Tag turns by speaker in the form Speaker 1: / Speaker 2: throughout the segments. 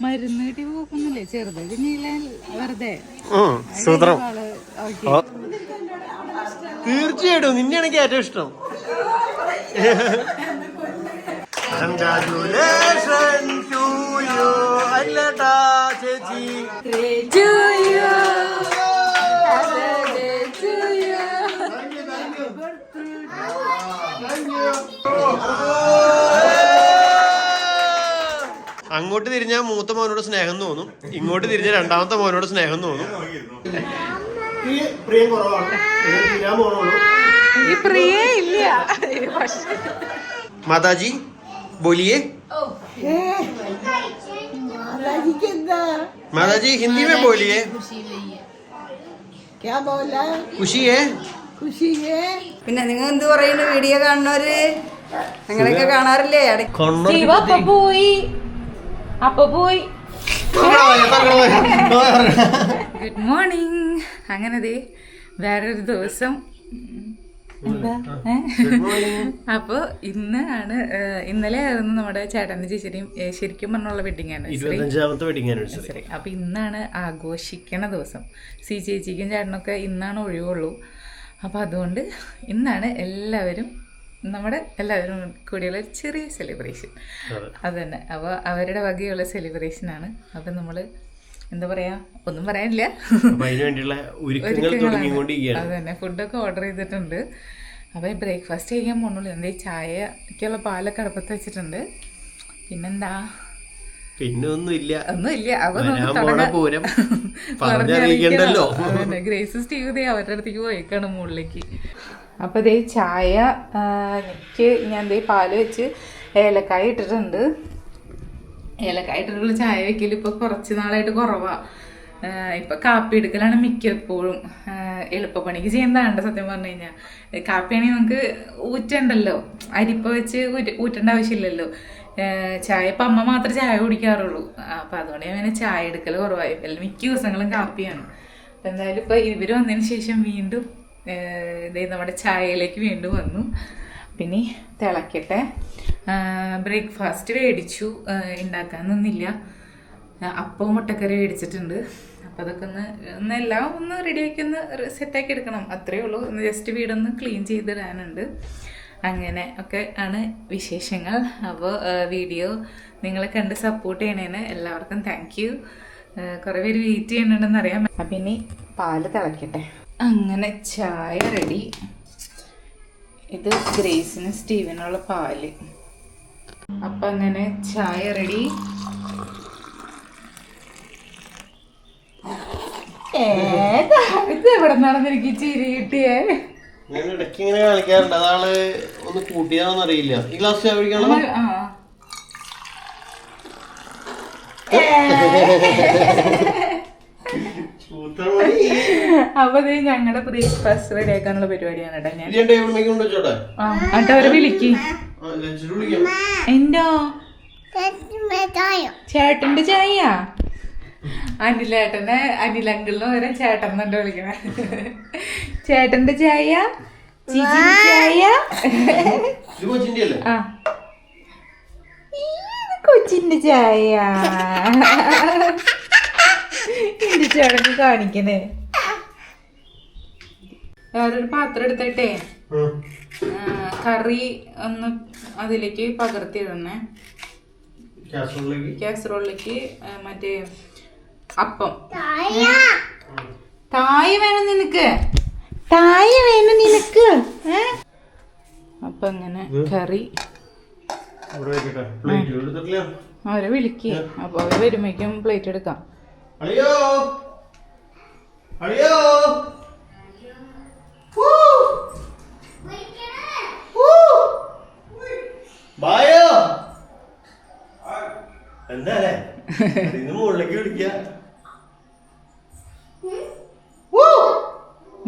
Speaker 1: മരുന്ന് കിട്ടി പോക്കുന്നില്ലേ ചെറുത് വെറുതെ
Speaker 2: തീർച്ചയായിട്ടും നിന്നെയാണെങ്കിൽ ഏറ്റവും ഇഷ്ടം. Congratulations to you, അല്ലട്ടാ ചേച്ചി.
Speaker 1: To you. Happy day to you.
Speaker 2: അങ്ങോട്ട് തിരിഞ്ഞാൽ മൂത്ത മോനോട് സ്നേഹം തോന്നും, ഇങ്ങോട്ട് തിരിഞ്ഞ രണ്ടാമത്തെ മോനോട് സ്നേഹം തോന്നും. മാതാജി बोलिए. माताजी हिंदी में बोलिए.
Speaker 3: क्या बोला?
Speaker 2: खुशी है.
Speaker 3: खुशी है. പിന്നെ നിങ്ങൾ എന്ത് പറയുന്നു? വീഡിയോ കാണുന്നവര് അങ്ങനെയൊക്കെ കാണാറില്ലേ?
Speaker 1: Good morning. അങ്ങനെ വേറൊരു ദിവസം. അപ്പൊ ഇന്നലെ ആയിരുന്നു നമ്മുടെ ചേട്ടന്റെ ചേച്ചിയും ശരിക്കും പറഞ്ഞുള്ള വെഡിങ് ആനിവേഴ്സറി. അപ്പൊ ഇന്നാണ് ആഘോഷിക്കണ ദിവസം. ചേച്ചിക്കും ചേട്ടനൊക്കെ ഇന്നാണ് ഒഴിവുള്ളൂ. അപ്പൊ അതുകൊണ്ട് ഇന്നാണ് എല്ലാവരും കൂടിയുള്ള ചെറിയ സെലിബ്രേഷൻ. അത് തന്നെ. അപ്പോൾ അവരുടെ വകയുള്ള സെലിബ്രേഷനാണ്. അപ്പം നമ്മൾ എന്താ പറയാ, ഒന്നും പറയാനില്ല. അത് തന്നെ. ഫുഡൊക്കെ ഓർഡർ ചെയ്തിട്ടുണ്ട്. അപ്പോൾ ബ്രേക്ക്ഫാസ്റ്റ് കഴിക്കാൻ പോകുന്നുള്ളൂ. എന്താ ചായക്കുള്ള പാലൊക്കെ അടുപ്പത്ത് വെച്ചിട്ടുണ്ട്. പിന്നെന്താ,
Speaker 2: ഒന്നുമില്ല.
Speaker 1: അപ്പൊ ഗ്രേസ് സ്റ്റീവ് അവരുടെ അടുത്തേക്ക് പോയേക്കാണ് മുകളിലേക്ക്. അപ്പോൾ ചായക്ക് ഞാൻ പാല് വെച്ച് ഏലക്കായ ഇട്ടിട്ടുണ്ട്. ഏലക്കായ ഇട്ടിട്ടുള്ള ചായ വെക്കൽ ഇപ്പോൾ കുറച്ച് നാളായിട്ട് കുറവാണ്. ഇപ്പം കാപ്പി എടുക്കലാണ് മിക്കപ്പോഴും. എളുപ്പപ്പണിക്ക് ചെയ്യുന്നതാണ് സത്യം പറഞ്ഞു കഴിഞ്ഞാൽ. കാപ്പിയാണെങ്കിൽ നമുക്ക് ഊറ്റണ്ടല്ലോ, അരിപ്പ വെച്ച് ഊറ്റേണ്ട ആവശ്യമില്ലല്ലോ. ചായ ഇപ്പം അമ്മ മാത്രമേ ചായ കുടിക്കാറുള്ളൂ. അപ്പം അതുകൊണ്ട് ഞാൻ ചായ എടുക്കൽ കുറവായി. മിക്ക ദിവസങ്ങളും കാപ്പിയാണ്. അപ്പം എന്തായാലും ഇപ്പം ഇവർ വന്നതിന് ശേഷം വീണ്ടും നമ്മുടെ ചായയിലേക്ക് വീണ്ടും വന്നു. പിന്നെ തിളക്കട്ടെ. ബ്രേക്ക്ഫാസ്റ്റ് മേടിച്ചു, ഉണ്ടാക്കാനൊന്നുമില്ല. അപ്പവും മുട്ടക്കറി മേടിച്ചിട്ടുണ്ട്. അപ്പം അതൊക്കെ എല്ലാം ഒന്ന് റെഡിയാക്കി ഒന്ന് സെറ്റാക്കി എടുക്കണം, അത്രയേ ഉള്ളൂ. ഒന്ന് ജസ്റ്റ് വീടൊന്ന് ക്ലീൻ ചെയ്തിടാനുണ്ട്. അങ്ങനെ ഒക്കെ ആണ് വിശേഷങ്ങൾ. അപ്പോൾ വീഡിയോ നിങ്ങളെ കണ്ട് സപ്പോർട്ട് ചെയ്യണേന് എല്ലാവർക്കും താങ്ക് യു. കുറേ പേര് വെയിറ്റ് ചെയ്യുന്നുണ്ടെന്ന് അറിയാം. അപ്പം ഇനി പാല് തിളക്കട്ടെ. അങ്ങനെ ചായ റെഡി. ഇത് ഗ്രേസിന് സ്റ്റീവനുള്ള പാല്. അപ്പം അങ്ങനെ ചായ റെഡി. ഇത് എവിടെ നടന്ന് എനിക്ക് ചിരി കിട്ടിയേ?
Speaker 2: ഞാൻ ഇടയ്ക്ക് ഇങ്ങനെ കളിക്കാറുണ്ട്. അതാള് ഒന്ന് കൂട്ടിയാന്നൊന്നും അറിയില്ല. ഈ ഗ്ലാസ് ചായ കുടിക്കണം.
Speaker 1: അപ്പൊ ഞങ്ങളുടെ ബ്രേക്ക്ഫാസ്റ്റ് റെഡിയാക്കാനുള്ള പരിപാടിയാണ് കേട്ടോ. ഞാൻ അവരെ വിളിക്ക്. എന്തോ ചേട്ടന്റെ ചായ? അനിലങ്കിളിന് വരെ ചേട്ടൻ തന്നെ വിളിക്കണേ. ചേട്ടന്റെ ചായ, ചായ. ആ കൊച്ചിന്റെ ചായ. എന്റെ ചേട്ടന് കാണിക്കണേ. വേറൊരു പാത്രം എടുത്തിട്ടേ കറി ഒന്ന് അതിലേക്ക് പകർത്തിയിടണേ. കാസറോളിലേക്ക് മറ്റേ അപ്പം. തായ വേണം നിനക്ക്, തായ വേണം നിനക്ക്. അപ്പൊ അങ്ങനെ കറി അവരെ വിളിക്ക്. അപ്പൊ അവര് വരുമ്പോഴേക്കും പ്ലേറ്റ് എടുക്കാം.
Speaker 2: മുകളിലേക്ക് വിളിക്ക.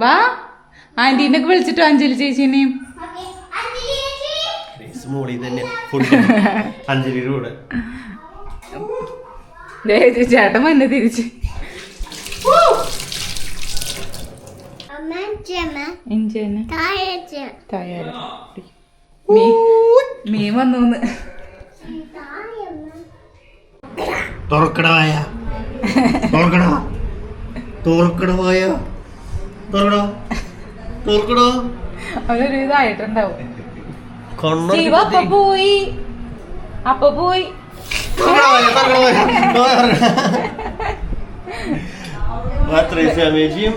Speaker 1: വാ, ആന്റീനൊക്കെ വിളിച്ചിട്ടോ അഞ്ജലി ചേച്ചീനെയും. ചേട്ടൻ വന്നെ തിരിച്ച്. മീൻ വന്നു.
Speaker 2: തുറക്കടമായ തുറക്കട തുറക്കടമായ തുറക്കട തുറക്കടോ.
Speaker 1: അവരൊരു ഇതായിട്ടുണ്ടാവും.
Speaker 2: കണ്ണട
Speaker 1: അപ്പൊ പോയി
Speaker 2: ത്രേസ്യാമ്മേച്ചിയും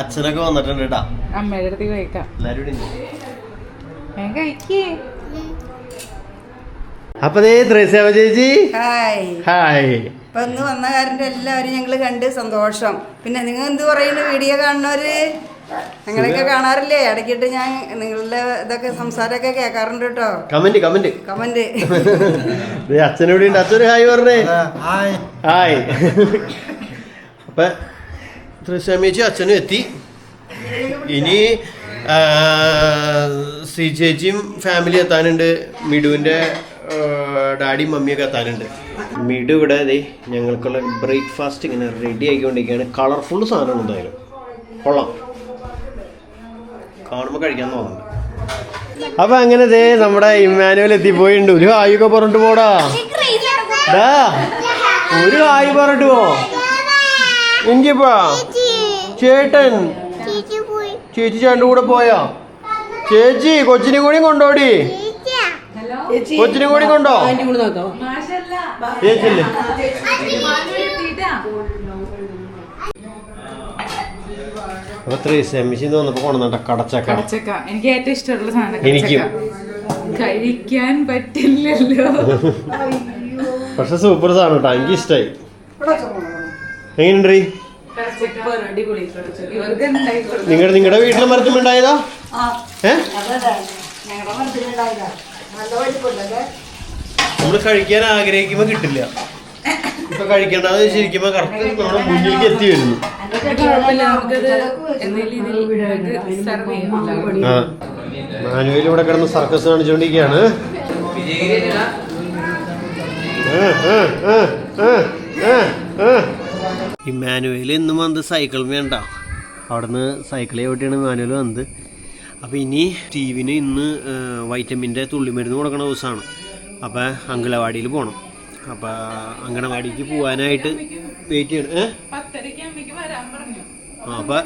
Speaker 2: അച്ഛനൊക്കെ വന്നിട്ടുണ്ട് കേട്ടാ.
Speaker 1: അമ്മയുടെ അടുത്ത് കഴിക്കാം.
Speaker 2: എല്ലാരും
Speaker 1: കഴിക്കേ.
Speaker 2: അപ്പൊ ത്രേസ്യാമ്മ ചേച്ചി
Speaker 3: ഹായ്.
Speaker 2: ഹായ്.
Speaker 3: ഇപ്പൊ ഇന്ന് വന്ന കാരൻ്റെ എല്ലാവരും ഞങ്ങള് കണ്ട് സന്തോഷം. പിന്നെ നിങ്ങൾ എന്ത് പറയുന്നു വീഡിയോ കാണുന്നവര്? ഞങ്ങളൊക്കെ കാണാറില്ലേ? ഇടയ്ക്കിട്ട് ഞാൻ നിങ്ങളുടെ ഇതൊക്കെ സംസാരമൊക്കെ കേൾക്കാറുണ്ട് കേട്ടോ.
Speaker 2: കമന്റ് അച്ഛനോട് ഉണ്ട്. അച്ഛന് ഹായ് പറഞ്ഞേ. ഹായ്. അപ്പൊ ത്രേസ്യാമ്മേച്ചി അച്ഛനും എത്തി. ഇനി ശ്രീ ചേച്ചിയും ഫാമിലി എത്താനുണ്ട്. മിടുവിന്റെ ഡാഡിയും മമ്മിയൊക്കെ എത്താനുണ്ട്. മിഡു ഇവിടെ ഞങ്ങൾക്കുള്ള ബ്രേക്ക്ഫാസ്റ്റ് ഇങ്ങനെ റെഡി ആയിക്കൊണ്ടിരിക്കുകയാണ്. കളർഫുൾ സാധനമാണ് എന്തായാലും. കൊള്ളാം, കാണുമ്പോൾ കഴിക്കാൻ തോന്നുന്നുണ്ട്. അപ്പൊ അങ്ങനെ നമ്മുടെ ഇമ്മാനുവൽ എത്തിപ്പോയിട്ടുണ്ട്. ഒരു ഹായൊക്കെ പറഞ്ഞിട്ട് പോടാ. ഒരു ഹായ് പറഞ്ഞിട്ട് പോ. എങ്കിപ്പാ ചേട്ടൻ ചേച്ചി ചേട്ടൻ്റെ കൂടെ പോയാ? ചേച്ചി കൊച്ചിനെ കൂടി കൊണ്ടോടി. കൊച്ചിനെ കൂടി കൊണ്ടോ? ചേച്ചില്ലേ? അപ്പൊ ത്രേസ്യാമ്മേച്ചിന്ന് വന്നപ്പോ കൊണ്ടുവന്ന കടച്ചക്ക.
Speaker 1: എനിക്ക് ഏറ്റവും ഇഷ്ടമുള്ള സാധനം.
Speaker 2: എനിക്കും
Speaker 1: കഴിക്കാൻ പറ്റില്ലല്ലോ.
Speaker 2: പക്ഷെ സൂപ്പർ സാധനം കേട്ടോ, എനിക്ക് ഇഷ്ടായി. എങ്ങനെയുണ്ട്? നിങ്ങളുടെ വീട്ടിലെ മരത്തുമുണ്ടായതാ? നമ്മള് കഴിക്കാൻ ആഗ്രഹിക്കുമ്പോ കിട്ടില്ല. ഇപ്പൊ കഴിക്കേണ്ടത് ശരിക്കും കറക്റ്റ് നമ്മുടെ മുന്നിലേക്ക് എത്തി വരുന്നു. മാനുവൽ ഇവിടെ കിടന്ന് സർക്കസ് കാണിച്ചുകൊണ്ടിരിക്കുകയാണ്. ഇമ്മാനുവൽ ഇന്നും വന്നത് സൈക്കിൾ വേണ്ട. അവിടുന്ന് സൈക്കിളെ ഓട്ടിയാണ് ഇമ്മാനുവൽ വന്നത്. അപ്പോൾ ഇനി സ്റ്റീവിന് ഇന്ന് വൈറ്റമിൻ്റെ തുള്ളിമരുന്ന് കൊടുക്കുന്ന ദിവസമാണ്. അപ്പോൾ അങ്കണവാടിയിൽ പോകണം. അപ്പോൾ അങ്കണവാടിക്ക് പോകാനായിട്ട് വെയിറ്റ് ചെയ്യണം. അപ്പോൾ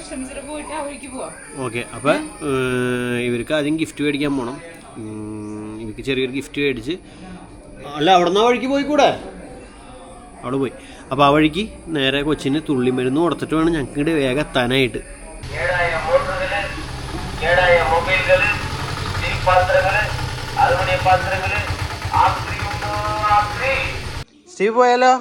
Speaker 2: ഓക്കെ. അപ്പോൾ ഇവർക്ക് ആദ്യം ഗിഫ്റ്റ് മേടിക്കാൻ പോകണം. ഇവർക്ക് ചെറിയൊരു ഗിഫ്റ്റ് മേടിച്ച് അല്ല അവിടെ നിന്ന് ആ വഴിക്ക് പോയിക്കൂടെ? അവിടെ പോയി. അപ്പോൾ ആ വഴിക്ക് നേരെ കൊച്ചിന് തുള്ളിമരുന്ന് കൊടുത്തിട്ട് വേണം ഞങ്ങൾക്ക് ഇങ്ങോട്ട് വേഗം എത്താനായിട്ട്. സ്റ്റീവ് പോയാലോ?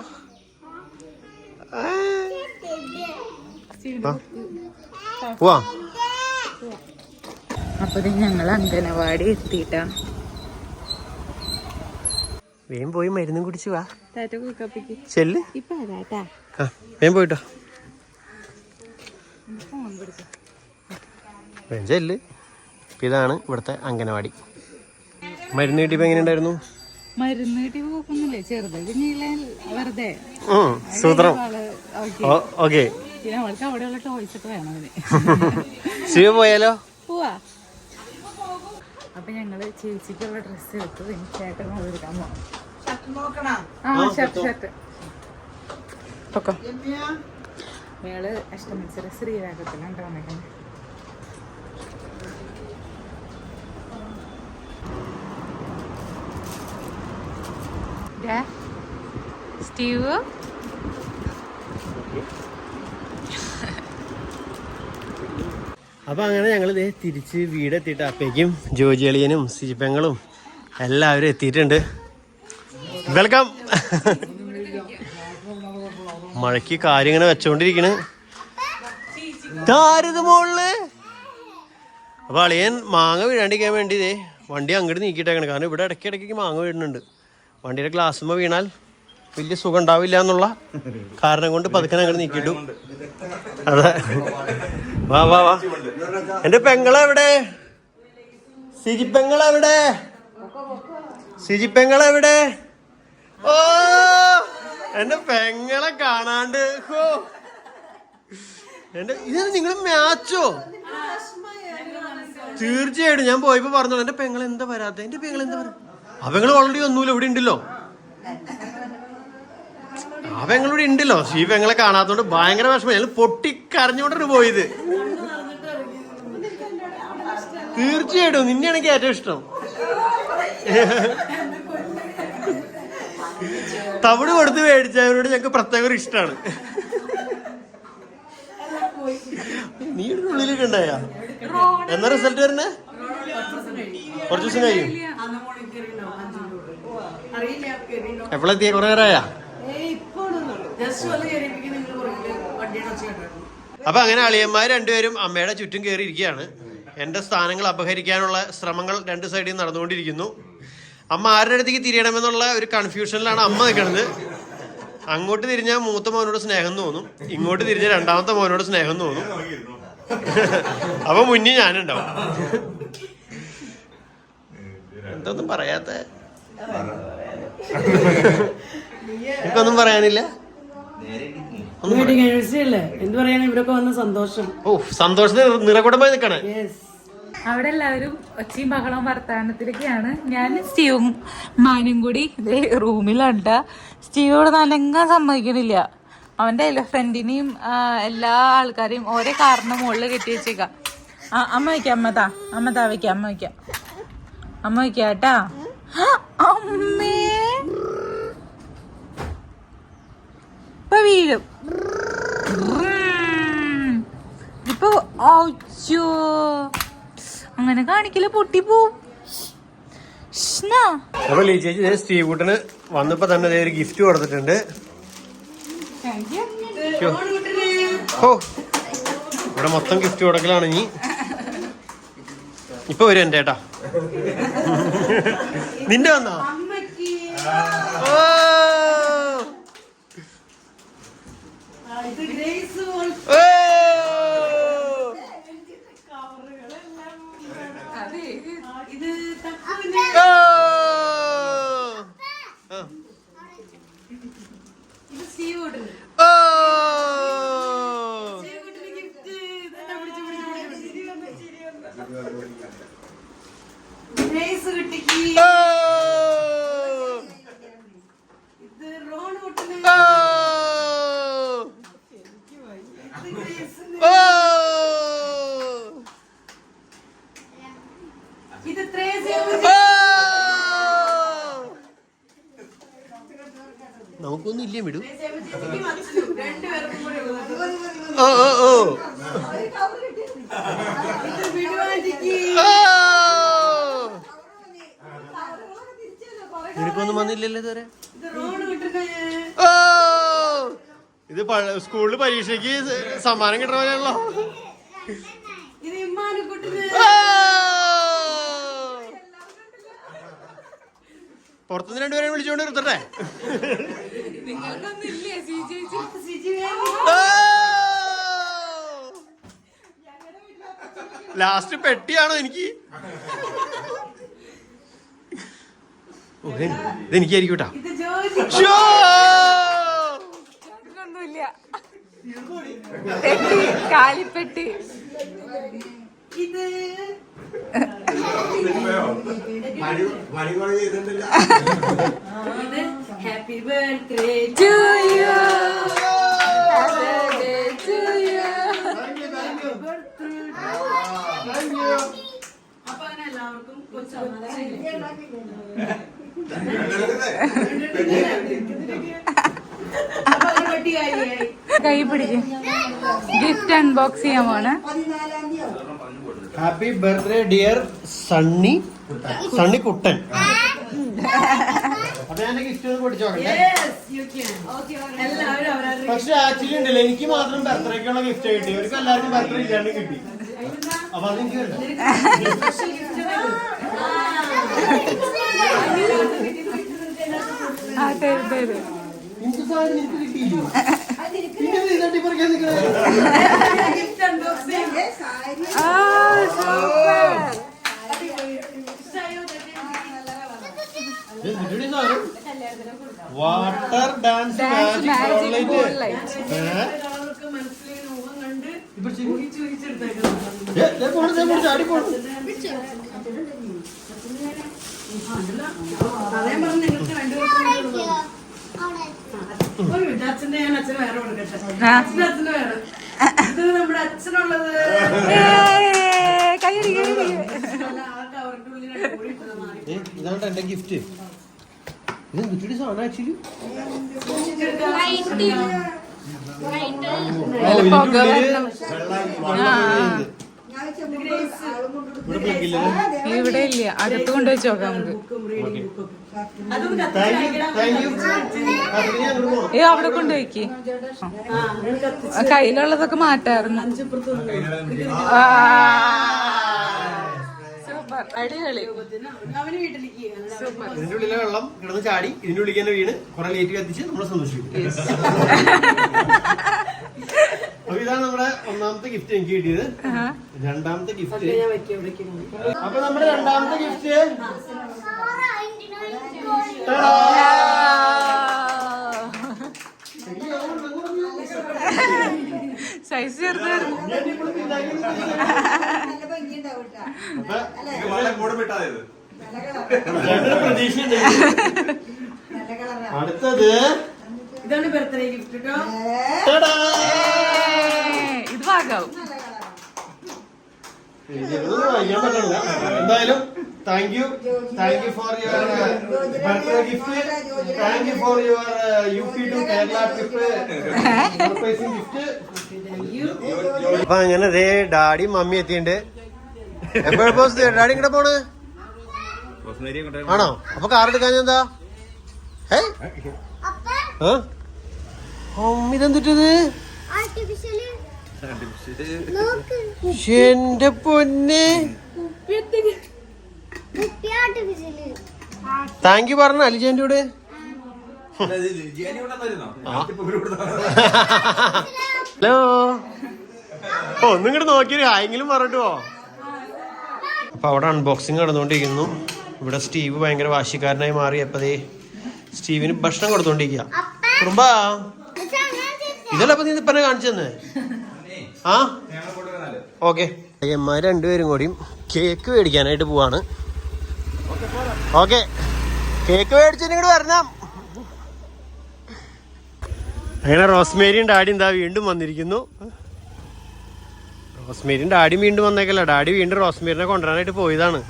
Speaker 2: പോവാ.
Speaker 1: അപ്പൊ ഞങ്ങൾ അങ്കനവാടി എത്തിയിട്ടാ.
Speaker 2: വേഗം പോയി മരുന്നും കുടിച്ചു വാ. ചെല്ല്. വേഗം പോയിട്ടോ. വേഗം ചെല്ല്. ഇതാണ് ഇവിടുത്തെ അങ്കനവാടി. മരുന്ന് കിട്ടിയപ്പോ എങ്ങനെയുണ്ടായിരുന്നു?
Speaker 1: മരുന്ന് കിട്ടി പോക്കുന്നില്ലേ, ചെറുത് വെറുതെ
Speaker 2: സൂത്രം. ഓക്കെ.
Speaker 1: പിന്നെ അവൾക്ക് അവിടെയുള്ള ടോയ്സ് ഒക്കെ വേണം അതിന്.
Speaker 2: ശിവ പോയാലോ?
Speaker 1: പോവാ. അപ്പൊ ഞങ്ങള് ചേച്ചിക്കുള്ള ഡ്രസ്സ് എടുത്തു. ചേട്ടൻ എടുക്കാൻ പോകണം. ഷർട്ട് ഒക്കെ ഞങ്ങള് അഷ്ടമത്സര ശ്രീരാഗത്തിലാണ് വന്നേക്കുന്നത്. സ്റ്റീവ്
Speaker 2: അപ്പൊ അങ്ങനെ ഞങ്ങൾ തിരിച്ച് വീടെത്തിയിട്ട് അപ്പേക്കും ജോജി അളിയനും സിജിപ്പെങ്ങളും എല്ലാവരും എത്തിയിട്ടുണ്ട്. വെൽക്കം. മഴയ്ക്ക് കാര്യം ഇങ്ങനെ വെച്ചോണ്ടിരിക്കണ്. മോളില് അപ്പൊ അളിയൻ മാങ്ങ വീഴാണ്ടിരിക്കാൻ വേണ്ടി വണ്ടി അങ്ങോട്ട് നീക്കിയിട്ടേക്കണം. കാരണം ഇവിടെ ഇടയ്ക്കിടയ്ക്ക് മാങ്ങ വീഴുന്നുണ്ട്. വണ്ടിയുടെ ഗ്ലാസ്സുമ്മ വീണാൽ വലിയ സുഖം ഉണ്ടാവില്ല എന്നുള്ള കാരണം കൊണ്ട് പതുക്കെ അങ്ങോട്ട് നീക്കിയിട്ടു. അതെ. വാ വാ വാ. എന്റെ പെങ്ങളെവിടെ? സിജിപ്പെങ്ങളെവിടെ? സിജിപ്പെങ്ങളെവിടെ? ഓ എന്റെ പെങ്ങളെ കാണാണ്ട്. ഇതാണ് നിങ്ങൾ മാച്ചോ? തീർച്ചയായിട്ടും ഞാൻ പോയപ്പോ പറഞ്ഞോളൂ എന്റെ പെങ്ങൾ എന്താ വരാത്ത. എന്റെ പെങ്ങൾ എന്താ പറയാ? അവങ്ങൾ ഓൾറെഡി ഒന്നുമില്ല, ഇവിടെ ഉണ്ടല്ലോ. ആ പെങ്ങളിവിടെ ഉണ്ടല്ലോ. ഈ പെങ്ങളെ കാണാത്തോണ്ട് ഭയങ്കര വിഷമം. ഞങ്ങൾ പൊട്ടിക്കരഞ്ഞോണ്ടാണ് പോയത്. തീർച്ചയായിട്ടും നിന്നെയാണ് എനിക്ക് ഏറ്റവും ഇഷ്ടം. തവിട് കൊടുത്ത് മേടിച്ചവരോട് ഞങ്ങൾക്ക് പ്രത്യേക ഒരു ഇഷ്ടമാണ്. നീ ഉള്ളിലൊക്കെ ഉണ്ടായ എന്നാ റിസൾട്ട് വരുന്നേ? കുറച്ച് ദിവസം കഴിയും. എപ്പോഴെത്തിയ കുറെ നേരമായ? അപ്പൊ അങ്ങനെ അളിയന്മാർ രണ്ടുപേരും അമ്മയുടെ ചുറ്റും കയറിയിരിക്കുകയാണ്. എന്റെ സ്ഥാനങ്ങൾ അപഹരിക്കാനുള്ള ശ്രമങ്ങൾ രണ്ട് സൈഡിൽ നടന്നുകൊണ്ടിരിക്കുന്നു. അമ്മ ആരുടെ അടുത്തേക്ക് തിരിയണമെന്നുള്ള ഒരു കൺഫ്യൂഷനിലാണ് അമ്മ നിൽക്കുന്നത്. അങ്ങോട്ട് തിരിഞ്ഞാൽ മൂത്ത മോനോട് സ്നേഹം തോന്നും, ഇങ്ങോട്ട് തിരിഞ്ഞാൽ രണ്ടാമത്തെ മോനോട് സ്നേഹം തോന്നും. അപ്പൊ മുന്നിൽ ഞാനുണ്ടാവും. എന്തൊന്നും പറയാത്ത? എനിക്കൊന്നും പറയാനില്ല.
Speaker 4: എന്ത് പറയാനാ, ഇവരൊക്കെ വന്ന സന്തോഷം.
Speaker 2: ഓ, സന്തോഷത്തിന് നിറകുടമായി നിൽക്കണേ.
Speaker 1: അവിടെ എല്ലാവരും ഒച്ചയും ബഹളവും വർത്താനത്തിലൊക്കെയാണ്. ഞാൻ സ്റ്റീവും മാനും കൂടി ഇതേ റൂമിലുണ്ട്. സ്റ്റീവോട് നനങ്ങാൻ സമ്മതിക്കണില്ല. അവന്റെ ഫ്രണ്ടിനെയും എല്ലാ ആൾക്കാരെയും ഓരോ കാറിന്റെ മുകളിൽ കെട്ടി വെച്ചേക്കാം. അമ്മ വയ്ക്കാം, അമ്മ താ വയ്ക്കാം, അമ്മ വയ്ക്കാം, അമ്മ വയ്ക്കാം കേട്ടാ. അമ്മേ ഇപ്പൊ വീഴും. ഇപ്പൊ അങ്ങനെ കാണിക്കല് പൊട്ടിപ്പോവും.
Speaker 2: അപ്പൊ ചേച്ചി സ്റ്റീവ് കുട്ടന് വന്നപ്പോ തന്നെ ഒരു ഗിഫ്റ്റ് കൊടുത്തിട്ടുണ്ട്. ഓ, ഇവിടെ മൊത്തം ഗിഫ്റ്റ് കൊടുക്കലാണ്. ഇനി ഇപ്പൊ വരും എന്റെ ഏട്ടാ. നിന്റെ വന്നാ? നമുക്കൊന്നും ഇല്ലേ വിടൂ. ഓ ഓ ഓ, നിനക്കൊന്നും വന്നില്ലല്ലോ ഇതുവരെ. ഓ, ഇത് സ്കൂളിൽ പരീക്ഷയ്ക്ക് സമ്മാനം കിട്ടണമല്ലോ. പുറത്തുനിന്ന് രണ്ടുപേരെ വിളിച്ചോണ്ട് നിർത്തട്ടെ. ലാസ്റ്റ് പെട്ടിയാണോ എനിക്ക്? ഇതെനിക്കായിരിക്കും കേട്ടാ.
Speaker 1: കാലിപ്പെട്ടി.
Speaker 4: Happy birthday
Speaker 1: to you, happy birthday to you.
Speaker 4: അപ്പൊ അങ്ങനെ എല്ലാവർക്കും
Speaker 1: കൈ പിടിക്കും. ഗിഫ്റ്റ് അൺബോക്സ് ചെയ്യാൻ പോണ്.
Speaker 2: Happy birthday dear Sunny Kuttan. അപ്പൊ ഞാൻ ഗിഫ്റ്റ് ഒന്ന് പൊടിച്ചോക്കട്ടെ. പക്ഷെ ആക്ച്വലി ഉണ്ടല്ലോ, എനിക്ക് മാത്രം ബർത്ത്ഡേക്കുള്ള ഗിഫ്റ്റ് കിട്ടി, ഇവർക്ക് എല്ലാവർക്കും ബർത്ത്ഡേ ഇല്ലാണ്ട് കിട്ടി. അപ്പൊ അതെനിക്ക് വാട്ടർ ഡാൻസ് മാജിക്
Speaker 4: അച്ഛന്റെ ഞാൻ അച്ഛന് വേറെ കൊടുക്കട്ടെ.
Speaker 1: ആ.
Speaker 4: അച്ഛന് വേറെ. ഇത് നമ്മുടെ അച്ഛനുള്ളത്.
Speaker 1: കൈയടി കൈയടി.
Speaker 4: ആ കവറിന്റെ ഉള്ളിൽ കോഴി ഇട്ടതാണ്.
Speaker 2: ഇതാണ് എന്റെ ഗിഫ്റ്റ്. ഇത് കിട്ടിയ സാധനം ആക്ച്വലി
Speaker 1: പുക വരണം. ഇവിടെ ഇല്ല, അകത്ത് കൊണ്ടുവച്ച് നോക്കാം നമുക്ക്. അവിടെ കൊണ്ടുപോയിക്ക്. കയ്യിലുള്ളതൊക്കെ മാറ്റായിരുന്നു. സൂപ്പർ, അടിപൊളി.
Speaker 4: അവന് വീട്ടിലേക്ക്
Speaker 1: സൂപ്പർ.
Speaker 2: ഇതിന്റെ ഉള്ളിലെ വെള്ളം കിടന്ന് ചാടി ഇതിന്റെ ഉള്ളിൽ തന്നെ വീണ് കുറെ ലേറ്റ് കത്തിച്ച് നമ്മളെ സന്തോഷിക്കും. അപ്പൊ ഇതാണ് നമ്മുടെ ഒന്നാമത്തെ ഗിഫ്റ്റ് എനിക്ക് കിട്ടിയത്. രണ്ടാമത്തെ ഗിഫ്റ്റ്
Speaker 4: ഞാൻ വെക്കാം ഇവിടേക്ക്.
Speaker 2: അപ്പൊ നമ്മുടെ രണ്ടാമത്തെ ഗിഫ്റ്റ്
Speaker 1: സൈസ് ചേർത്തായിരുന്നു.
Speaker 2: പ്രതീക്ഷ. അടുത്തത്
Speaker 4: ഇതാണ് ബർത്ത്ഡേ ഗിഫ്റ്റ് കേട്ടോ.
Speaker 1: ഇത് ഭാഗാവും.
Speaker 2: വായിക്കാൻ പറ്റില്ല. എന്തായാലും thank you for your birthday gift. Thank you for your UP to Kerala trip surprising gift. അപ്പൊ അങ്ങനെ ദേ ഡാഡി മമ്മി എത്തിയിട്ടുണ്ട്. എപ്പോഴപ്പോ ഡാഡി ഇങ്ങടെ പോണ് ആണോ? അപ്പൊ കാർ എടുക്കാൻ എന്താ? ഇതെന്തിട്ടത്? എന്റെ പൊന്നെ, താങ്ക് യു പറഞ്ഞ അലിജേന്റെ കൂടെ. ഹലോ, ഒന്നും ഇങ്ങോട്ട് നോക്കിയൊരു ആയെങ്കിലും പറഞ്ഞിട്ട് പോ. അപ്പൊ അവിടെ അൺബോക്സിങ് നടന്നുകൊണ്ടിരിക്കുന്നു. ഇവിടെ സ്റ്റീവ് ഭയങ്കര വാശിക്കാരനായി മാറിയപ്പതേ സ്റ്റീവിന് ഭക്ഷണം കൊടുത്തോണ്ടിരിക്കുക. കുറുമ്പാ, ഇതല്ല അപ്പൊ നീ ഇപ്പന്നെ കാണിച്ചു തന്നെ. ആ ഓക്കെ, അയ്യന്മാർ രണ്ടുപേരും കൂടിയും കേക്ക് മേടിക്കാനായിട്ട് പോവാണ്. ഓക്കെ, കേക്ക് മേടിച്ചിട്ട് വരണം. അങ്ങനെ റോസ്മേരിയും ഡാഡിയും എന്താ വീണ്ടും വന്നിരിക്കുന്നു. റോസ്മേരിയും ഡാഡിയും വീണ്ടും വന്നേക്കല്ല, ഡാഡി വീണ്ടും റോസ്മേരിനെ കൊണ്ടുവരാനായിട്ട് പോയതാണ്.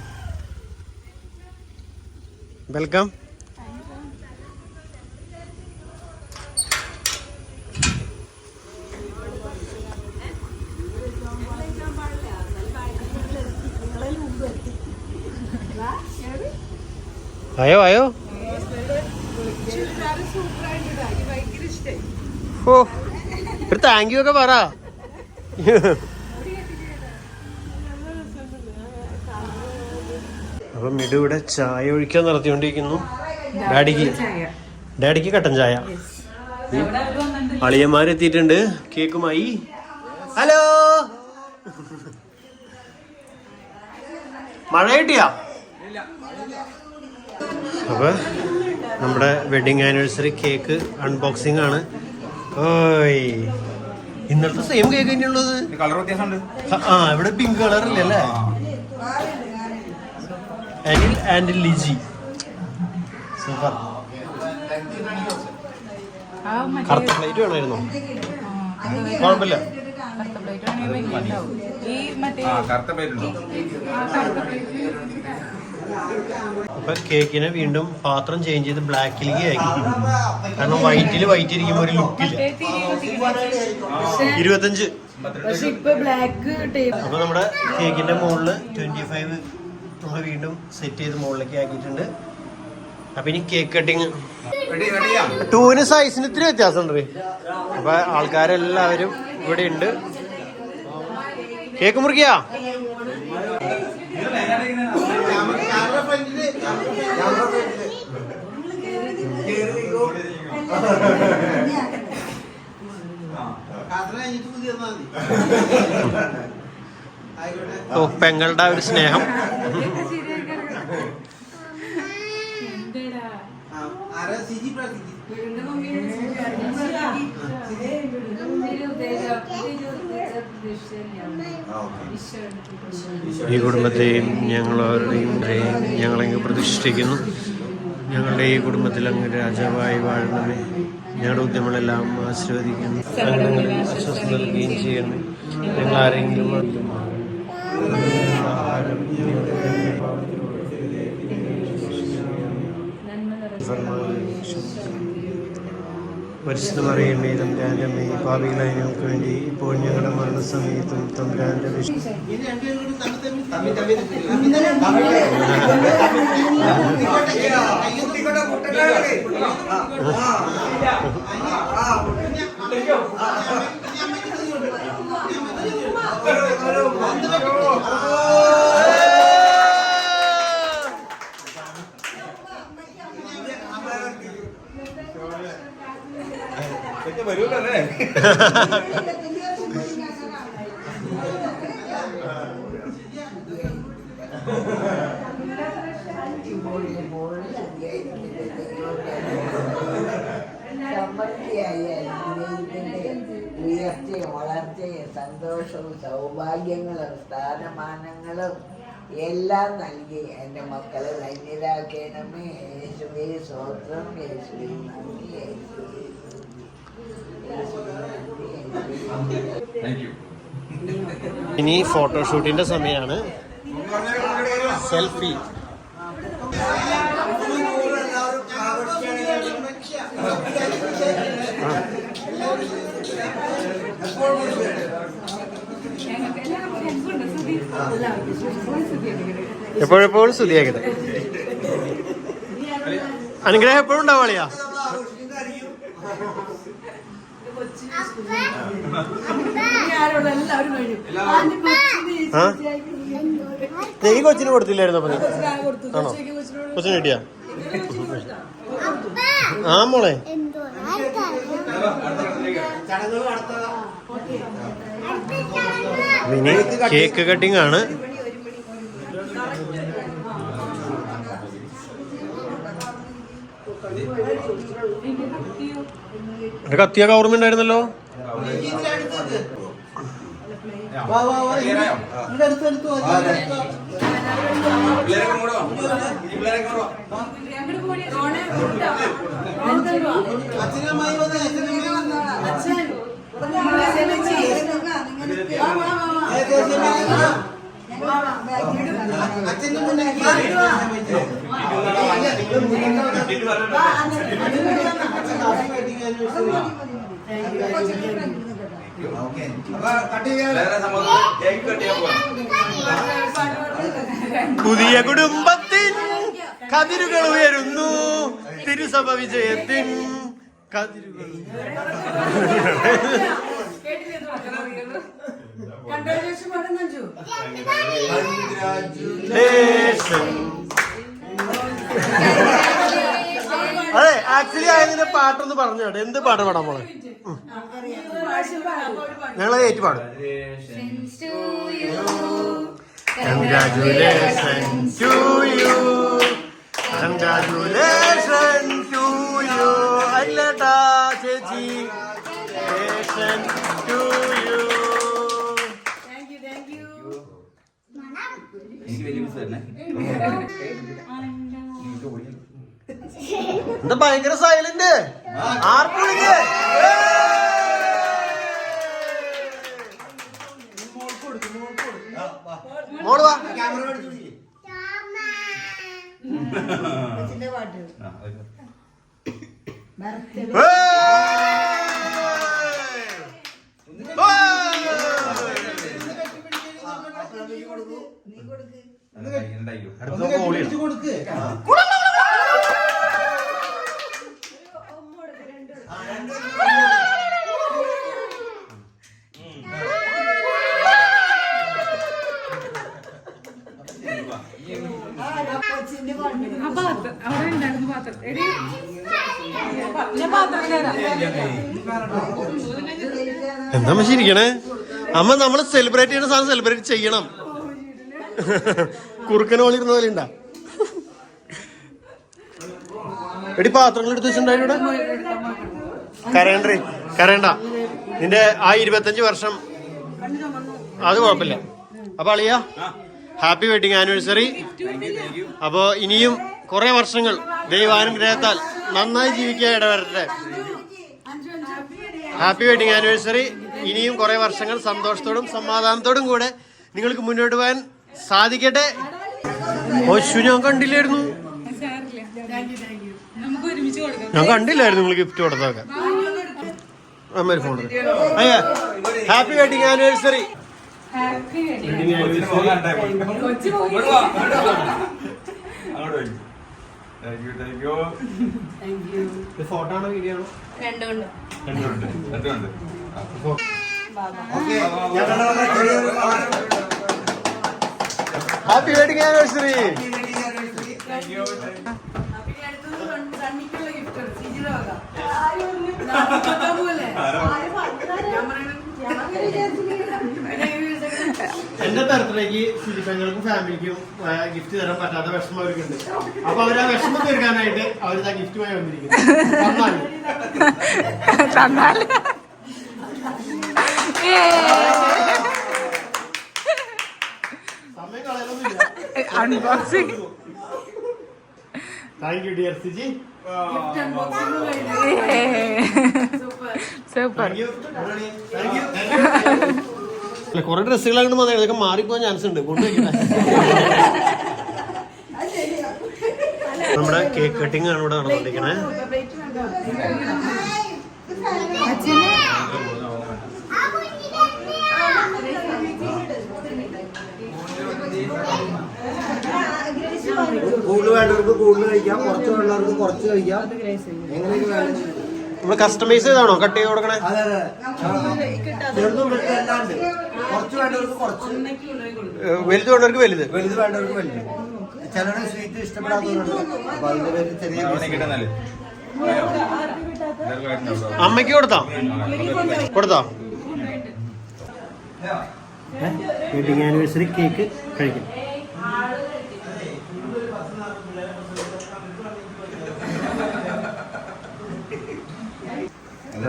Speaker 2: വെൽക്കം. ആയോ ആയോ. ഓ, ഒരു താങ്ക് യു ഒക്കെ പറ. അപ്പൊ മിഡു ഇവിടെ ചായ ഒഴിക്കാൻ നടത്തിക്കൊണ്ടിരിക്കുന്നു. ഡാഡിക്ക് കട്ടൻ ചായ. അളിയന്മാരെത്തിയിട്ടുണ്ട് കേക്കുമായി. ഹലോ, മഴ കിട്ടിയാ? അപ്പൊ നമ്മുടെ വെഡിങ് ആനിവേഴ്സറി കേക്ക് അൺബോക്സിംഗ് ആണ്. ഓയ്, ഇന്നത്തെ സെയിം കേക്ക് തന്നെയുള്ളത്.
Speaker 5: കളർ വ്യത്യാസമുണ്ട്.
Speaker 2: ആ, ഇവിടെ പിങ്ക് കളറില്ലേ അല്ലേ? അനിൽ ആൻഡ് ലിജി. സൂപ്പർ. കറുത്ത പ്ലേറ്റ് വേണമായിരുന്നോ? കുഴപ്പമില്ല.
Speaker 5: കറുത്ത പ്ലേറ്റ് ഉണ്ടോ?
Speaker 2: അപ്പൊ കേക്കിനെ വീണ്ടും പാത്രം ചേഞ്ച് ചെയ്ത് ബ്ലാക്കിലേക്ക് ആക്കി. കാരണം വൈറ്റ് ഇരിക്കുമ്പോ ഒരു ലുക്കില്ല. 25.
Speaker 4: പക്ഷെ ഇപ്പൊ ബ്ലാക്ക് ടേപ്പ്.
Speaker 2: അപ്പൊ നമ്മുടെ കേക്കിന്റെ മുകളില് 25 നമ്മൾ വീണ്ടും സെറ്റ് ചെയ്ത് മുകളിലേക്ക് ആക്കിയിട്ടുണ്ട്. അപ്പൊ ഇനി കേക്ക് കട്ടിങ്. 2 സൈസിന് ഇത്തിരി വ്യത്യാസമുണ്ട്. അപ്പൊ ആൾക്കാരെല്ലാവരും ഇവിടെ ഉണ്ട്. കേക്ക് മുറിക്കാ. ഓ, പെങ്ങളുടെ ഒരു സ്നേഹം. ഈ കുടുംബത്തെയും ഞങ്ങളെയും ഞങ്ങളെങ്ങ് പ്രതിഷ്ഠിക്കുന്നു. ഞങ്ങളുടെ ഈ കുടുംബത്തിൽ അങ്ങ് രാജാവായി വാഴണമേ. ഞങ്ങളുടെ ഉദ്യമങ്ങളെല്ലാം ആശീർവദിക്കുന്നു. ഞങ്ങളിൽ ആശ്വാസം നൽകുകയും ചെയ്യണമേ. ഞങ്ങൾ ആരെങ്കിലും പരിശുദ്ധ മറിയമേ തമ്പുരാന്റെ അമ്മേ, പാപികളായ ഞങ്ങൾക്ക് വേണ്ടി ഇപ്പോൾ ഞങ്ങളുടെ മരണസമയത്തും തമ്പുരാന്റെ
Speaker 5: വരൂല്ലേ?
Speaker 6: സമൃദ്ധിയായ ജീവിതത്തിന്റെ ഉയർച്ചയും വളർച്ചയും സന്തോഷവും സൗഭാഗ്യങ്ങളും സ്ഥാനമാനങ്ങളും എല്ലാം നൽകി എൻ്റെ മക്കളെ ധന്യരാക്കണമേ. യേശുവേ സ്തോത്രം, യേശുവേ നന്ദി, യേശുവേ
Speaker 2: ഇനി ഫോട്ടോഷൂട്ടിന്റെ സമയമാണ്. സെൽഫി. എപ്പോഴെപ്പോഴും സ്തുതിയാക്കട്ടെ. അനുഗ്രഹം എപ്പോഴും ഉണ്ടാവാളിയാ. ഈ കൊച്ചിന് കൊടുത്തില്ലായിരുന്നു അപ്പൊ? ആണോ? കൊച്ചിന് കിട്ടിയാ? ആ മോളെ, ഇനി കേക്ക് കട്ടിംഗ് ആണ്. എന്റെ കത്തിയൊക്കെ ഓർമ്മയുണ്ടായിരുന്നല്ലോ. പുതിയ കുടുംബത്തിൻ കതിരുകൾ ഉയരുന്നു, തിരുസഭ വിജയത്തിൻ കതിരുകൾ. അതെ, ആക്ച്വലി അതിന്റെ പാട്ടൊന്ന് പറഞ്ഞു കേട്ടോ. എന്ത് പാട്ട് പാടാൻ മോളെ? ഞങ്ങളത് ഏറ്റു പാടും. Congratulations to you, congratulations to you. അല്ലട്ടാ ചേച്ചി, congratulations to you.
Speaker 5: എനിക്ക് വലിയ മിസ് തന്നെ.
Speaker 2: എന്താ ഭയങ്കര സൈലന്റ്? ആർക്കും വിളിക്കേ? മോള് വാ. എന്താ ശരിക്കണേ അമ്മ? നമ്മള് സെലിബ്രേറ്റ് ചെയ്യുന്ന സാധനം സെലിബ്രേറ്റ് ചെയ്യണം. കുറുക്കനെ പോലിരുന്ന പോലെ ഉണ്ടാ. എടി പാത്രങ്ങൾ എടുത്ത് വെച്ചിട്ടുണ്ടായിവിടെ. കരയണ്ട. നിന്റെ ആ 25 വർഷം അത് കുഴപ്പമില്ല. അപ്പൊ അളിയ ഹാപ്പി വെഡിങ് ആനിവേഴ്സറി. അപ്പൊ ഇനിയും കുറെ വർഷങ്ങൾ ദൈവാനുഗ്രഹത്താൽ നന്നായി ജീവിക്കാൻ ഇടവരട്ടെ. Happy wedding anniversary. ഇനിയും കുറെ വർഷങ്ങൾ സന്തോഷത്തോടും സമാധാനത്തോടും കൂടെ നിങ്ങൾക്ക് മുന്നോട്ട് പോകാൻ സാധിക്കട്ടെ. ഞാൻ കണ്ടില്ലായിരുന്നു,
Speaker 1: നമുക്ക് ഒരുമിച്ച് കൊടുക്കാം.
Speaker 2: ഞാൻ കണ്ടില്ലായിരുന്നു നിങ്ങൾ ഗിഫ്റ്റ് കൊടുത്തൊക്കെ. അമ്മ ഫോൺ. അയ്യാ happy wedding anniversary.
Speaker 1: Happy wedding.
Speaker 2: Wedding anniversary.
Speaker 1: കൊച്ചു പോയി.
Speaker 2: ഫോട്ടോ ആണോ വീഡിയോ ആണോ?
Speaker 1: രണ്ടുകൊണ്ട്.
Speaker 2: Happy wedding anniversary.
Speaker 4: സണ്ണിക്കുള്ള ഗിഫ്റ്റ്
Speaker 2: എന്റെ ബർത്ത്ഡേക്ക് ഫിലിപ്പൈനുകൾക്കും ഫാമിലിക്കും ഗിഫ്റ്റ് തരാൻ പറ്റാത്ത വിഷമം അവർക്കുണ്ട്. അപ്പൊ അവർ ആ വിഷമം തീർക്കാനായിട്ട് അവരിതാ ഗിഫ്റ്റുമായി വന്നിരിക്കുന്നു. സമയം കളയാനൊന്നുമില്ല.
Speaker 1: Unboxing.
Speaker 2: Thank you dear Siji.
Speaker 1: Super.
Speaker 2: കുറെ ഡ്രസ്സുകൾ അങ്ങോട്ട് വന്നേ, ഇതൊക്കെ മാറിപ്പോകാൻ ചാൻസ് ഉണ്ട്. നമ്മുടെ കേക്ക് കട്ടിംഗ് ആണ് ഇവിടെ നടന്നുകൊണ്ടിരിക്കണേ.
Speaker 7: കൂടുതൽ വേണ്ടവർക്ക് കൂടുതൽ കഴിക്കാം, കുറച്ച് വേണ്ടവർക്ക് കുറച്ച് കഴിക്കാം. എങ്ങനെയൊക്കെ വേണം.
Speaker 2: നമ്മള് കസ്റ്റമൈസ് ചെയ്താണോ കട്ട് ചെയ്ത് കൊടുക്കണേ?
Speaker 7: അതെ അതെ, ചെറുതും വലുതും എല്ലാം ഉണ്ട്. കുറച്ച് വേണ്ടവർക്ക് കുറച്ച്,
Speaker 2: വലുത് വേണ്ടവർക്ക് വലുത്,
Speaker 7: വലുത് വേണ്ടവർക്ക് വലുത്. ചിലരുടെ സ്വീറ്റ് ഇഷ്ടപ്പെടാത്തവരുണ്ട്. അപ്പൊ അതിന്റെ പേര് ചെറിയ
Speaker 2: അമ്മയ്ക്ക് കൊടുത്താ വെഡിങ് ആനിവേഴ്സറി കേക്ക് കഴിക്കും.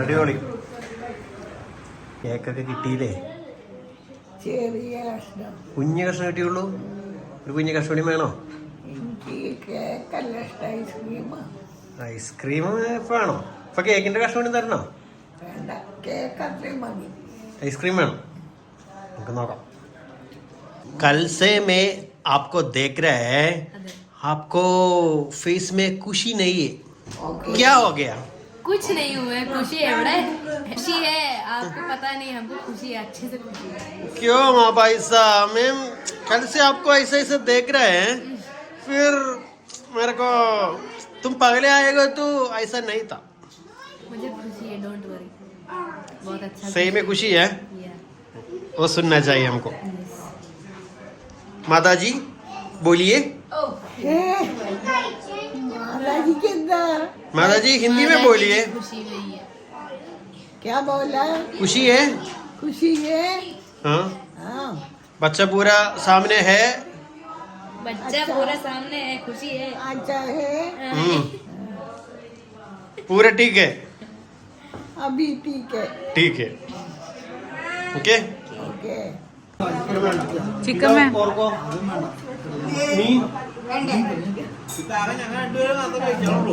Speaker 2: അടിപൊളി കേക്കൊക്കെ കിട്ടിയില്ലേ?
Speaker 6: ചെറിയ കഷ്ണം.
Speaker 2: കുഞ്ഞു കഷ്ണം കിട്ടിയുള്ളൂ. ഒരു കുഞ്ഞു കഷ്ണം വേണോ?
Speaker 6: എനിക്ക് കേക്കല്ല ഇഷ്ടം, ഐസ്ക്രീമാണ്.
Speaker 2: ഐസ്ക്രീം വേണോ? ഇപ്പൊ കേക്കിന്റെ കഷ്ണം തരണോ?
Speaker 6: വേണ്ട, കേക്ക് അത്രയും മതി.
Speaker 2: ഐസ്ക്രീം വേണം. നമുക്ക് നോക്കാം. कल से मैं आपको देख रहा है, आपको फेस में खुशी नहीं है. क्या हो गया?
Speaker 8: कुछ नहीं हुआ है, खुशी है बड़ा खुशी है। आपको पता नहीं, हमको खुशी है, अच्छे से खुशी है।
Speaker 2: क्यों माँ भाई साहब, मैम कल से आपको ऐसे ऐसे देख रहे हैं, फिर मेरे को तुम पहले आएगा तो ऐसा नहीं था.
Speaker 8: मुझे खुशी है, डोंट वरी। बहुत अच्छा
Speaker 2: सही में खुशी है,
Speaker 8: किया।
Speaker 2: वो सुनना चाहिए हमको. माता जी बोलिए. माता जी हिंदी में बोलिए.
Speaker 8: खुशी हुई है।
Speaker 6: क्या बोला?
Speaker 2: खुशी है.
Speaker 6: खुशी है।
Speaker 2: हाँ,
Speaker 6: हाँ,
Speaker 2: बच्चा पूरा सामने है.
Speaker 8: बच्चा पूरा सामने है, खुशी है।
Speaker 6: अच्छा है।
Speaker 2: पूरा ठीक है.
Speaker 6: अभी ठीक है.
Speaker 2: ठीक है. ओके.
Speaker 6: ओके.
Speaker 1: ചിക്കൻ വേ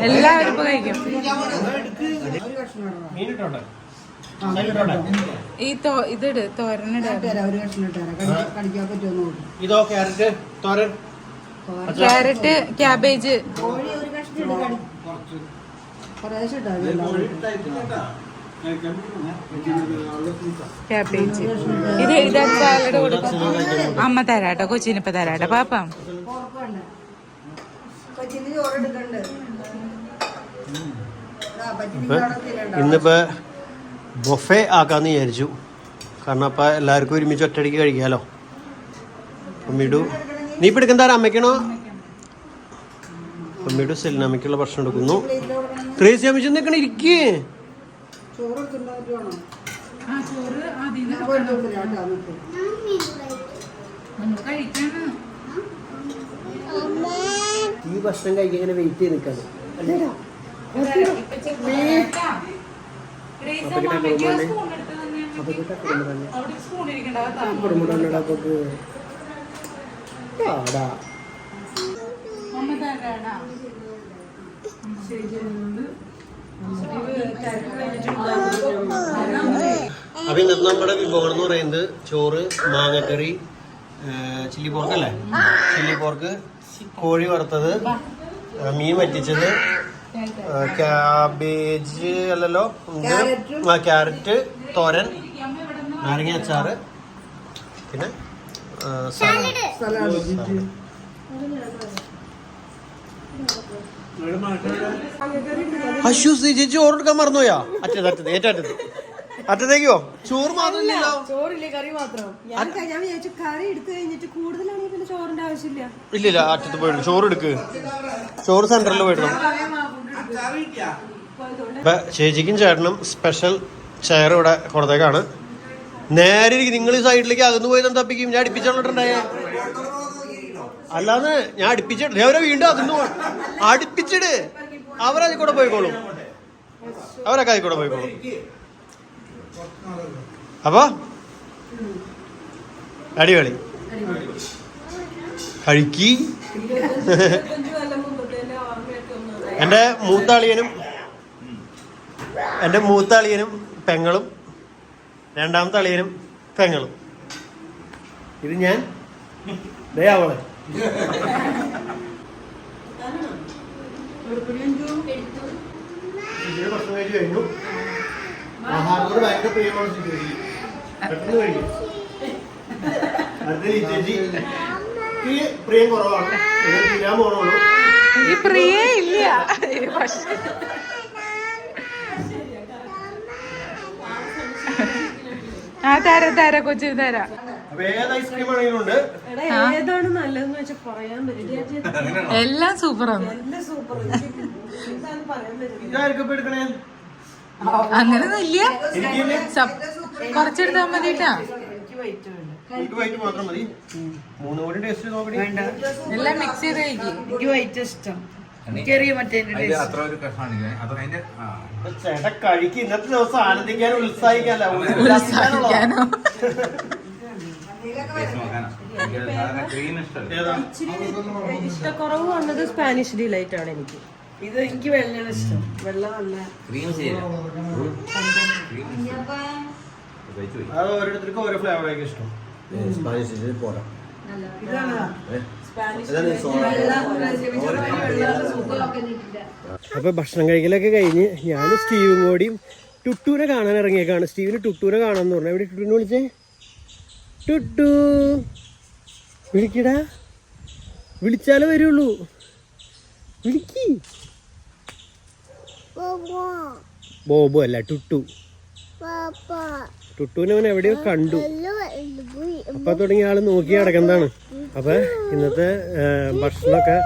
Speaker 1: എല്ലാവരും ഇപ്പൊ കഴിക്കും. ഈ ഇതിട് തോരനിട.
Speaker 2: ഇതോ ക്യാരറ്റ് തോരൻ,
Speaker 1: ക്യാരറ്റ്, ക്യാബേജ്, ക്യാബേജ്. ഇത് സാലഡ് കൊടുക്കും. അമ്മ തരാട്ടോ, കൊച്ചിനിപ്പ തരാട്ടോ പാപ്പ.
Speaker 2: ഇന്നിപ്പോ ബൊഫെ ആക്കാന്ന് വിചാരിച്ചു. കാരണം അപ്പൊ എല്ലാവർക്കും ഒരുമിച്ച് ഒറ്റയടിക്ക് കഴിക്കാലോ. അമ്മീടു നീ ഇപ്പൊ എടുക്കുന്ന അമ്മയ്ക്കണോ? അമ്മീടു സെലിനമ്മയ്ക്കുള്ള ഭക്ഷണം എടുക്കുന്നു. ത്രേസി അമ്മച്ചു നിൽക്കണ ഇരിക്കേ.
Speaker 7: ഈ ഭക്ഷണം കഴിക്കാൻ ഇങ്ങനെ വെയിറ്റ് ചെയ്ത് നിൽക്കാണ്.
Speaker 1: അമ്മ തരാം.
Speaker 2: അപ്പൊ ഇന്നത്തെ നമ്മുടെ വിഭവങ്ങൾ എന്ന് പറയുന്നത് ചോറ്, മാങ്ങക്കറി, ചില്ലി പോർക്ക് അല്ലേ, ചില്ലി പോർക്ക്, കോഴി വറുത്തത്, മീൻ വറ്റിച്ചത്, ക്യാബേജ് അല്ലല്ലോ, ക്യാരറ്റ് തോരൻ, നാരങ്ങ അച്ചാറ്, പിന്നെ അശു ചേച്ചി ചോറ് എടുക്കാൻ മറന്നുപോയാ? അറ്റത്തേക്കോ? ചോറ് മാത്രമില്ലല്ലോ.
Speaker 4: ചോറില്ലേ, കറി മാത്രം. ഞാൻ വിചാരിച്ചു കറി എടുത്തു കഴിഞ്ഞിട്ട് കൂടുതലാണെങ്കിൽ പിന്നെ ചോറിന്റെ ആവശ്യമില്ല.
Speaker 2: ഇല്ലില്ല, അറ്റത്ത് പോയിട്ട് ചോറ് എടുക്ക്. ചോറ് സെന്ററിൽ പോയിരുന്നു. ചേച്ചിക്കും ചേട്ടനും സ്പെഷ്യൽ ചെയർ ഇവിടെ കൊടുത്തേക്കാണ്. നേരെ ഇരിക്കും. നിങ്ങൾ ഈ സൈഡിലേക്ക് അകന്നു പോയി തപ്പിക്കും. ഞാൻ അടുപ്പിച്ചോണ്ടിട്ടുണ്ടായേ. അല്ലാതെ ഞാൻ അടുപ്പിച്ചിട്ട് അവരെ വീണ്ടും അകന്നു അടുപ്പിച്ചിട്. അവരതിൽ കൂടെ പോയിക്കോളും. അവരൊക്കെ അതിൽ കൂടെ പോയിക്കോളും. അപ്പൊ അടിപൊളി കഴിക്കി. എൻ്റെ മൂത്താളിയനും പെങ്ങളും രണ്ടാമത്തെ അളിയനും പെങ്ങളും. ഇത് ഞാൻ അവളെ ഭക്ഷണം കഴിച്ച് കഴിഞ്ഞു. ആഹാരത്തോട് ഭയങ്കര പ്രിയമാണ്. പെട്ടെന്ന് കഴിക്കും. അടുത്ത ചേച്ചി പ്രിയം കുറവാണ്. തീരാൻ പോണുള്ളൂ.
Speaker 1: ഈ പ്രിയേ ഇല്ല. തരാ കൊച്ചു തരാ.
Speaker 2: അപ്പൊ ഏത് ഐസ്ക്രീം ആണെങ്കിലും ഉണ്ട്.
Speaker 4: ഏതാണ് നല്ലതെന്ന് വെച്ചാൽ പറയാൻ പറ്റില്ല.
Speaker 1: എല്ലാം സൂപ്പറാണ്.
Speaker 2: ഇതായിരിക്കും എടുക്കണേ.
Speaker 1: അങ്ങനൊന്നും ഇല്ല. കുറച്ചെടുത്താൽ മതിട്ടാ.
Speaker 2: എനിക്ക് വൈറ്റ് മാത്രം മതി. 3 കൂടി ടേസ്റ്റ് നോക്കണേ.
Speaker 1: എല്ലാം മിക്സ് ചെയ്ത് കഴിക്കും.
Speaker 4: എനിക്ക് വൈറ്റ് ഇഷ്ടം. എനിക്കറിയ മറ്റേ
Speaker 5: അത്ര ഒരു കഷ്ണമാണ് അത് അതിന്റെ
Speaker 2: ചേട്ടാ കഴിക്കും. ഇന്നത്തെ ദിവസം ആനന്ദിക്കാനും ഉത്സാഹിക്കാനോ
Speaker 5: ക്രീം ഇഷ്ടം.
Speaker 4: ഇഷ്ടക്കുറവ് വന്നത് സ്പാനിഷ് ഡിലൈറ്റ് ആണ് എനിക്ക്. ഇത് എനിക്ക് വെള്ളയാണ് ഇഷ്ടം. വെള്ളം നല്ല
Speaker 5: ക്രീം
Speaker 2: അത് ഓരോരുത്തർക്കും ഓരോ ഫ്ലേവർ ആയിരിക്കും ഇഷ്ടം.
Speaker 7: പോരാ
Speaker 2: അപ്പൊ ഭക്ഷണം കഴിക്കലൊക്കെ കഴിഞ്ഞ് ഞാൻ സ്റ്റീവും കൂടിയും ടുട്ടൂനെ കാണാൻ ഇറങ്ങിയേക്കാണ്. സ്റ്റീവിന് ടുട്ടൂനെ കാണാന്ന് പറഞ്ഞു. എവിടെ ടുട്ടൂനെ വിളിച്ചേ? ടുട്ടു വിളിക്കടാ. വിളിച്ചാലേ വരുള്ളൂ. വിളിക്ക്. ബോബു അല്ല, ടുട്ടു. ടുട്ടുവിനെ അവൻ എവിടെയോ കണ്ടു. അപ്പൊ തുടങ്ങി ആള് നോക്കി നടക്കുന്നതാണ്. അപ്പൊ ഇന്നത്തെ ഭക്ഷണമൊക്കെ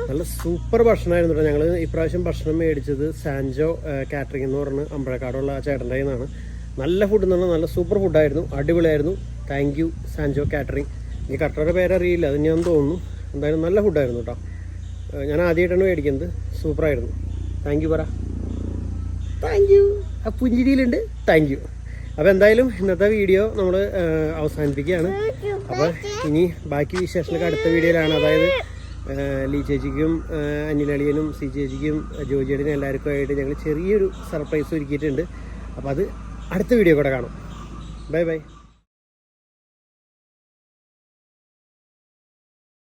Speaker 2: നല്ല സൂപ്പർ ഭക്ഷണമായിരുന്നു കേട്ടോ. ഞങ്ങൾ ഇപ്രാവശ്യം ഭക്ഷണം മേടിച്ചത് സാൻജോ കാറ്ററിംഗ് എന്ന് പറഞ്ഞ് അമ്പഴക്കാടുള്ള ആ ചേട്ടൻ്റെ നിന്നാണ്. നല്ല ഫുഡ് എന്ന് പറഞ്ഞാൽ നല്ല സൂപ്പർ ഫുഡായിരുന്നു. അടിപൊളിയായിരുന്നു. Thank you Sanjo catering. എനിക്ക് കറക്റ്റോടെ പേരറിയില്ല, അത് ഞാൻ തോന്നുന്നു. എന്തായാലും നല്ല ഫുഡായിരുന്നു കേട്ടോ. ഞാൻ ആദ്യമായിട്ടാണ് മേടിക്കുന്നത്. സൂപ്പറായിരുന്നു. താങ്ക് യു പറ. Thank you. ആ പുഞ്ചിരിയിലുണ്ട് താങ്ക് യു. അപ്പോൾ എന്തായാലും ഇന്നത്തെ വീഡിയോ നമ്മൾ അവസാനിപ്പിക്കുകയാണ്. അപ്പോൾ ഇനി ബാക്കി വിശേഷങ്ങളൊക്കെ അടുത്ത വീഡിയോയിലാണ്. അതായത് ലീ ചേച്ചിക്കും അനിലളിയനും സി ചേച്ചിക്കും ജോജിയടിനും എല്ലാവർക്കും ആയിട്ട് ഞങ്ങൾ ചെറിയൊരു സർപ്രൈസ് ഒരുക്കിയിട്ടുണ്ട്. അപ്പോൾ അത് അടുത്ത വീഡിയോ കൂടെ കാണാം. Bye bye.